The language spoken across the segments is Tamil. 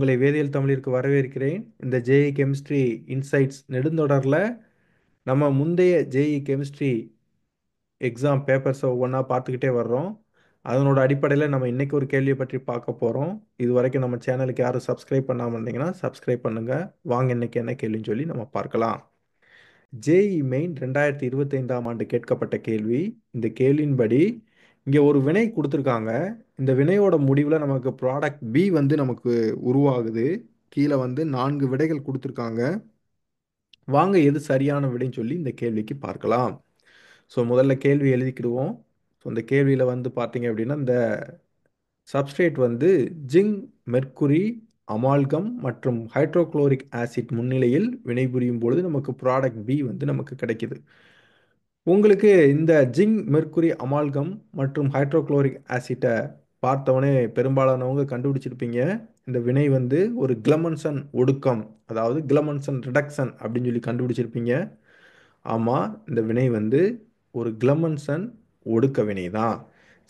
உங்களை வேதியியல் தமிழிற்கு வரவேற்கிறேன். இந்த ஜேஇ கெமிஸ்ட்ரி இன்சைட்ஸ் நெடுந்தொடரில் நம்ம முந்தைய ஜேஇ கெமிஸ்ட்ரி எக்ஸாம் பேப்பர்ஸை ஒவ்வொன்றா பார்த்துக்கிட்டே வர்றோம். அதனோட அடிப்படையில் நம்ம இன்னைக்கு ஒரு கேள்வியை பற்றி பார்க்க போகிறோம். இது வரைக்கும் நம்ம சேனலுக்கு யாரும் சப்ஸ்கிரைப் பண்ணாமல் இருந்தீங்கன்னா சப்ஸ்கிரைப் பண்ணுங்கள். வாங்க இன்னைக்கு என்ன கேள்வின்னு சொல்லி நம்ம பார்க்கலாம். ஜேஇ மெயின் 2025ஆம் ஆண்டு கேட்கப்பட்ட கேள்வி. இந்த கேள்வியின்படி இங்கே ஒரு வினை கொடுத்துருக்காங்க. இந்த வினையோட முடிவில் நமக்கு ப்ராடக்ட் பி வந்து நமக்கு உருவாகுது. கீழே வந்து 4 விடைகள் கொடுத்துருக்காங்க. வாங்க எது சரியான விடைன்னு சொல்லி இந்த கேள்விக்கு பார்க்கலாம். ஸோ முதல்ல கேள்வி எழுதிக்கிடுவோம். ஸோ இந்த கேள்வியில் வந்து பார்த்தீங்க அப்படின்னா இந்த சப்ஸ்ட்ரேட் வந்து ஜிங்க், மெர்க்குரி, அமால்கம் மற்றும் ஹைட்ரோகுளோரிக் ஆசிட் முன்னிலையில் வினைபுரியும் பொழுது நமக்கு ப்ராடக்ட் பி வந்து நமக்கு கிடைக்குது. உங்களுக்கு இந்த ஜிங்க், மெர்க்குரி, அமால்கம் மற்றும் ஹைட்ரோகுளோரிக் ஆசிட்டை பார்த்தவொடனே பெரும்பாலானவங்க கண்டுபிடிச்சிருப்பீங்க. இந்த வினை வந்து ஒரு கிளமன்சன் ஒடுக்கம், அதாவது கிளமன்சன் ரிடக்ஷன் அப்படின்னு சொல்லி கண்டுபிடிச்சிருப்பீங்க. ஆமாம், இந்த வினை வந்து ஒரு கிளமன்சன் ஒடுக்க வினை தான்.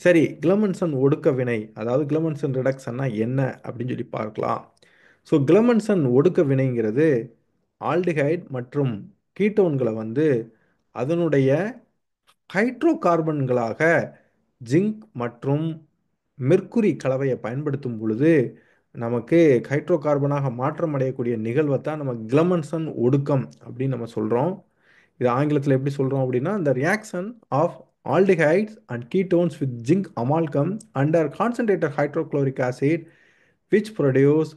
சரி, கிளமன்சன் ஒடுக்க வினை அதாவது கிளமன்சன் ரிடக்ஷன்னா என்ன அப்படின்னு சொல்லி பார்க்கலாம். ஸோ கிளமன்சன் ஒடுக்க வினைங்கிறது ஆல்டிஹைட் மற்றும் கீட்டோன்களை வந்து அதனுடைய ஹைட்ரோ கார்பன்களாக ஜிங்க் மற்றும் மெர்க்குரி கலவையை பயன்படுத்தும் பொழுது நமக்கு ஹைட்ரோ கார்பனாக மாற்றம் அடையக்கூடிய நிகழ்வை தான் நம்ம கிளமன்சன் ஒடுக்கம் அப்படின்னு நம்ம சொல்கிறோம். இது ஆங்கிலத்தில் எப்படி சொல்கிறோம் அப்படின்னா, the reaction of aldehydes and ketones with zinc amalgam under concentrated hydrochloric acid which produce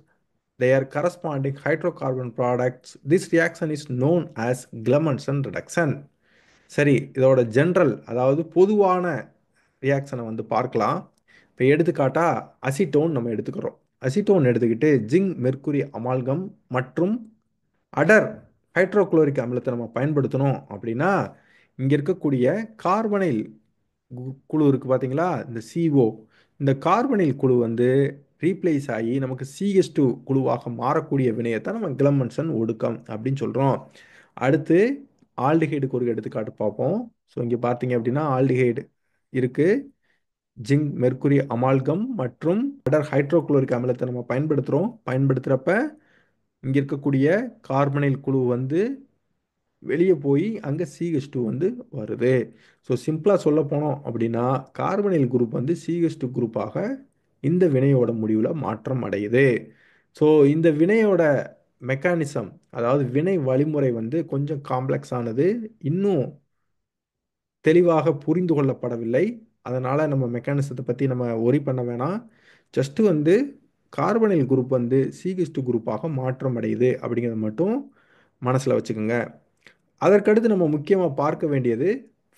their corresponding hydrocarbon products. This reaction is known as Glemmonson reduction. சரி, இதோட ஜென்ரல் அதாவது பொதுவான ரியாக்ஷனை வந்து பார்க்கலாம். இப்போ எடுத்துக்காட்டா அசிட்டோன் நம்ம எடுத்துக்கிறோம். அசிட்டோன் எடுத்துக்கிட்டு ஜிங்க், மெர்க்குரி அமால்கம் மற்றும் அடர் ஹைட்ரோகுளோரிக் அமிலத்தை நம்ம பயன்படுத்தணும் அப்படின்னா இங்கே இருக்கக்கூடிய கார்பனைல் குழு இருக்குது பார்த்தீங்களா, இந்த CO, இந்த கார்பனைல் குழு வந்து ரீப்ளேஸ் ஆகி நமக்கு CH2 குழுவாக மாறக்கூடிய வினையைத்தான் நம்ம கிளமன்சன் ஒடுக்கம் அப்படின்னு சொல்கிறோம். அடுத்து ஆல்டிஹைடுக்கு ஒரு எடுத்துக்காட்டு பார்ப்போம். ஸோ இங்கே பார்த்தீங்க அப்படின்னா ஆல்டிஹைடு இருக்குது. ஜிங்க், மெர்க்குரி அமால்கம் மற்றும் அடர் ஹைட்ரோகுளோரிக் அமிலத்தை நம்ம பயன்படுத்துகிறப்ப இங்கே இருக்கக்கூடிய கார்பனைல் குழு வந்து வெளியே போய் அங்கே CH2 வந்து வருது. ஸோ சிம்பிளாக சொல்ல போனோம் அப்படின்னா கார்பனைல் குரூப் வந்து CH2 குரூப்பாக இந்த வினையோட முடிவில் மாற்றம் அடையுது. ஸோ இந்த வினையோட மெக்கானிசம் அதாவது வினை வழிமுறை வந்து கொஞ்சம் காம்ப்ளெக்ஸ் ஆனது, இன்னும் தெளிவாக புரிந்து கொள்ளப்படவில்லை. அதனால் நம்ம மெக்கானிசத்தை பற்றி நம்ம ஒரி பண்ண வேணாம். ஜஸ்ட்டு வந்து கார்பனைல் குரூப் வந்து CH2 குரூப்பாக மாற்றம் அடையுது அப்படிங்கிறத மட்டும் மனசில் வச்சுக்கோங்க. அதற்கடுத்து நம்ம முக்கியமாக பார்க்க வேண்டியது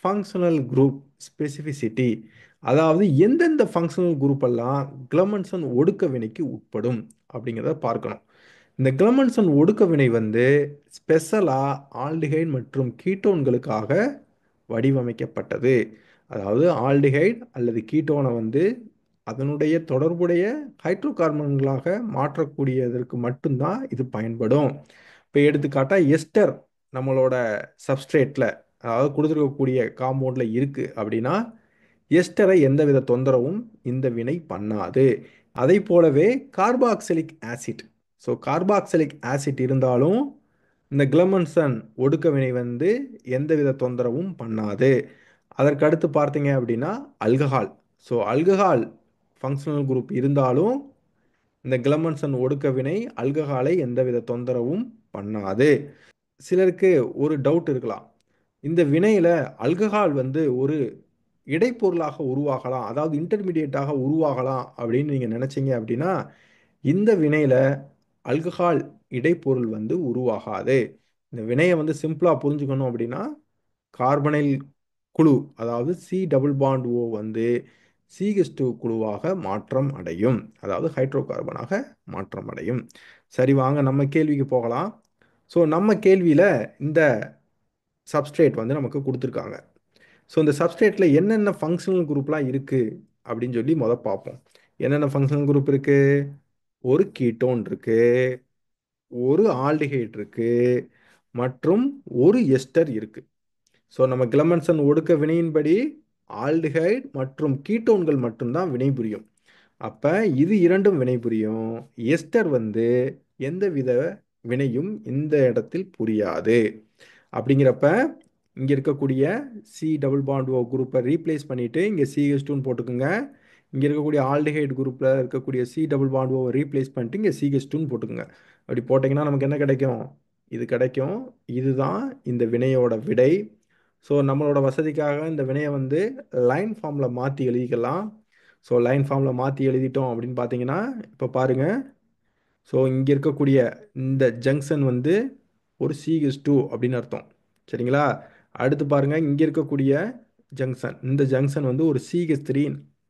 ஃபங்க்ஷனல் குரூப் ஸ்பெசிஃபிசிட்டி, அதாவது எந்தெந்த ஃபங்க்ஷனல் குரூப்பெல்லாம் கிளமன்சன் ஒடுக்க வினைக்கு உட்படும் அப்படிங்கிறத பார்க்கணும். இந்த கிளமன்சன் ஒடுக்க வினை வந்து ஸ்பெஷலாக ஆல்டிஹைட் மற்றும் கீட்டோன்களுக்காக வடிவமைக்கப்பட்டது. அதாவது ஆல்டிஹைட் அல்லது கீட்டோனை வந்து அதனுடைய தொடர்புடைய ஹைட்ரோ கார்பன்களாக மாற்றக்கூடியதற்கு மட்டும்தான் இது பயன்படும். இப்போ எடுத்துக்காட்டாக எஸ்டர் நம்மளோட சப்ஸ்ட்ரேட்டில் அதாவது கொடுத்துருக்கக்கூடிய காம்பவுண்டில் இருக்குது அப்படின்னா எஸ்டரை எந்தவித தொந்தரவும் இந்த வினை பண்ணாது. அதை போலவே carboxylic acid, so carboxylic acid இருந்தாலும் இந்த கிளமன்சன் ஒடுக்க வினை வந்து எந்தவித தொந்தரவும் பண்ணாது. அதற்கு அடுத்து பார்த்தீங்க அப்படின்னா alcohol, so alcohol functional group இருந்தாலும் இந்த கிளமன்சன் ஒடுக்க வினை அல்கஹாலை எந்தவித தொந்தரவும் பண்ணாது. சிலருக்கு ஒரு டவுட் இருக்கலாம், இந்த வினையில் அல்கஹால் வந்து ஒரு இடைப்பொருளாக உருவாகலாம், அதாவது இன்டர்மீடியட்டாக உருவாகலாம் அப்படின்னு நீங்கள் நினச்சிங்க அப்படின்னா இந்த வினையில் அல்கஹால் இடைப்பொருள் வந்து உருவாகாது. இந்த வினையை வந்து சிம்பிளாக புரிஞ்சுக்கணும் அப்படின்னா கார்பனைல் குழு அதாவது C+O வந்து CH2 குழுவாக மாற்றம் அடையும், அதாவது ஹைட்ரோ கார்பனாக மாற்றம் அடையும். சரி, வாங்க நம்ம கேள்விக்கு போகலாம். ஸோ நம்ம கேள்வியில் இந்த சப்ஸ்ட்ரேட் வந்து நமக்கு கொடுத்துருக்காங்க. ஸோ இந்த சப்ஸ்ட்ரேட்டில் என்னென்ன ஃபங்க்ஷனல் குரூப்லாம் இருக்குது அப்படின்னு சொல்லி பார்ப்போம். என்னென்ன ஃபங்க்ஷனல் குரூப் இருக்குது? ஒரு கீட்டோன் இருக்குது, ஒரு ஆல்டிஹைட் இருக்குது மற்றும் ஒரு எஸ்டர் இருக்குது. ஸோ நம்ம கிளமன்சன் ஒடுக்க வினையின்படி ஆல்டிஹைட் மற்றும் கீட்டோன்கள் மட்டும்தான் வினைபுரியும். அப்ப இது இரண்டும் வினைபுரியும். எஸ்டர் வந்து எந்தவித வினையும் இந்த இடத்தில் புரியாது. அப்படிங்கிறப்ப இங்க இருக்கக்கூடிய சி டபுள் பாண்ட் ஓ குரூப்பை ரீப்ளேஸ் பண்ணிட்டு இங்க CH2ன்னு போட்டுக்கோங்க. இங்க இருக்கக்கூடிய ஆல்டிஹைடு குரூப்ல இருக்கக்கூடிய சி டபுள் பாண்ட் ஓவை ரீப்ளேஸ் பண்ணிட்டு இங்க CH2ன்னு போட்டுக்கோங்க. அப்படி போட்டிங்கன்னா நமக்கு என்ன கிடைக்கும்? இது கிடைக்கும். இதுதான் இந்த வினையோட விடை. ஸோ நம்மளோட வசதிக்காக இந்த வினையை வந்து லைன் ஃபார்மில் மாற்றி எழுதிக்கலாம். ஸோ லைன் ஃபார்மில் மாற்றி எழுதிட்டோம் அப்படின்னு பார்த்தீங்கன்னா இப்போ பாருங்க. ஸோ இங்கே இருக்கக்கூடிய இந்த ஜங்ஷன் வந்து ஒரு CH2 அப்படின்னு அர்த்தம். சரிங்களா? அடுத்து பாருங்க, இங்கே இருக்கக்கூடிய ஜங்ஷன், இந்த ஜங்ஷன் வந்து ஒரு CH3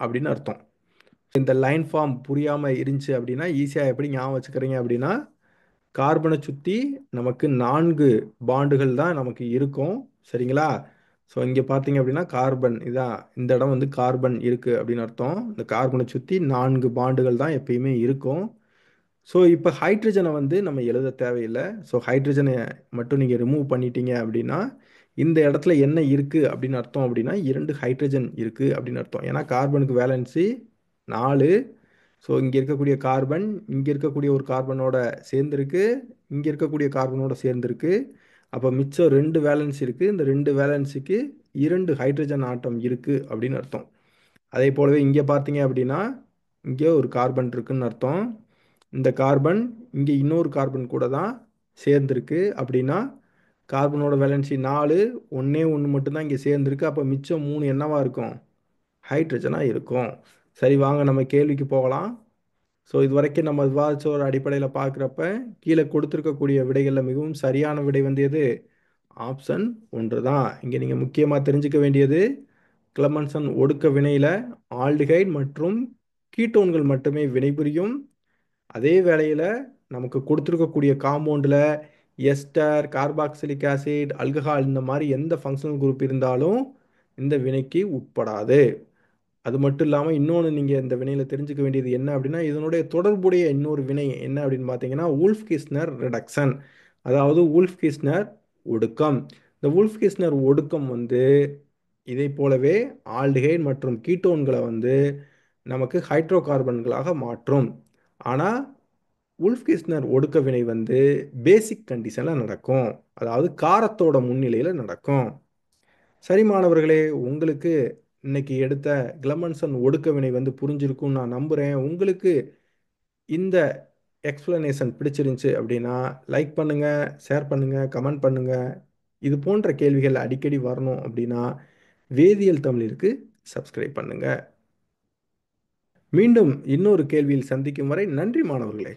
அப்படின்னு அர்த்தம். இந்த லைன் ஃபார்ம் புரியாமல் இருந்துச்சு அப்படின்னா ஈஸியாக எப்படி ஞாபகம் வச்சுக்கிறீங்க அப்படின்னா, கார்பனை சுற்றி நமக்கு 4 பாண்டுகள் தான் நமக்கு இருக்கும். சரிங்களா? ஸோ இங்கே பார்த்தீங்க அப்படின்னா கார்பன் இதான், இந்த இடம் வந்து கார்பன் இருக்குது அப்படின்னு அர்த்தம். இந்த கார்பனை சுற்றி 4 பாண்டுகள் தான் எப்பயுமே இருக்கும். ஸோ இப்போ ஹைட்ரஜனை வந்து நம்ம எழுத தேவையில்லை. ஸோ ஹைட்ரஜனை மட்டும் நீங்கள் ரிமூவ் பண்ணிட்டீங்க அப்படின்னா இந்த இடத்துல என்ன இருக்குது அப்படின்னு அர்த்தம் அப்படின்னா 2 ஹைட்ரஜன் இருக்குது அப்படின்னு அர்த்தம். ஏன்னா கார்பனுக்கு வேலன்சி 4. ஸோ இங்கே இருக்கக்கூடிய கார்பன் இங்கே இருக்கக்கூடிய ஒரு கார்பனோட சேர்ந்துருக்கு, இங்கே இருக்கக்கூடிய கார்பனோட சேர்ந்துருக்கு. அப்போ மிச்சம் 2 வேலன்சி இருக்குது. இந்த 2 வேலன்சிக்கு 2 ஹைட்ரஜன் ஆட்டம் இருக்குது அப்படின்னு அர்த்தம். அதே போலவே இங்கே பார்த்தீங்க அப்படின்னா இங்கே ஒரு கார்பன் இருக்குன்னு அர்த்தம். இந்த கார்பன் இங்கே இன்னொரு கார்பன் கூட தான் சேர்ந்துருக்கு அப்படின்னா கார்பனோட வேலன்சி 4, ஒன்றே ஒன்று மட்டும்தான் இங்கே சேர்ந்துருக்கு. அப்போ மிச்சம் 3 என்னவா இருக்கும்? ஹைட்ரஜனாக இருக்கும். சரி, வாங்க நம்ம கேள்விக்கு போகலாம். ஸோ இது வரைக்கும் நம்ம விவாதிச்ச ஒரு அடிப்படையில் பார்க்குறப்ப கீழே கொடுத்துருக்கக்கூடிய விடைகளில் மிகவும் சரியான விடை வந்து எது? ஆப்ஷன் 1 தான். இங்கே நீங்கள் முக்கியமாக தெரிஞ்சுக்க வேண்டியது, கிளமன்சன் ஒடுக்க வினையில் ஆல்டிகைட் மற்றும் கீட்டோன்கள் மட்டுமே வினைபுரியும். அதே வேளையில் நமக்கு கொடுத்துருக்கக்கூடிய காம்பவுண்டில் எஸ்டர், கார்பாக்சிலிக் ஆசிட், ஆல்கஹால் இந்த மாதிரி எந்த ஃபங்க்ஷனல் குரூப் இருந்தாலும் இந்த வினைக்கு உட்படாது. அது மட்டும் இல்லாமல் இன்னொன்று நீங்கள் இந்த வினையில் தெரிஞ்சுக்க வேண்டியது என்ன அப்படின்னா, இதனுடைய தொடர்புடைய இன்னொரு வினை என்ன அப்படின்னு பார்த்தீங்கன்னா வூல்ஃப்-கிஸ்னர் ரிடக்ஷன், அதாவது வூல்ஃப்-கிஸ்னர் ஒடுக்கம். இந்த வூல்ஃப்-கிஸ்னர் ஒடுக்கம் வந்து இதை போலவே ஆல்டிஹைட் மற்றும் கீட்டோன்களை வந்து நமக்கு ஹைட்ரோ கார்பன்களாக மாற்றும். ஆனால் உல்ஃப்-கிஸ்னர் ஒடுக்க வினை வந்து பேசிக் கண்டிஷனில் நடக்கும், அதாவது காரத்தோட முன்னிலையில் நடக்கும். சரி மாணவர்களே, உங்களுக்கு இன்னைக்கு எடுத்த கிளமன்சன் ஒடுக்க வினை வந்து புரிஞ்சிருக்கும்னு நான் நம்புகிறேன். உங்களுக்கு இந்த எக்ஸ்பிளனேஷன் பிடிச்சிருந்துச்சு அப்படின்னா லைக் பண்ணுங்கள், ஷேர் பண்ணுங்கள், கமெண்ட் பண்ணுங்கள். இது போன்ற கேள்விகள் அடிக்கடி வரணும் அப்படின்னா வேதியியல் தமிழிற்கு சப்ஸ்கிரைப் பண்ணுங்கள். மீண்டும் இன்னொரு கேள்வியில் சந்திக்கும் வரை நன்றி மாணவர்களே.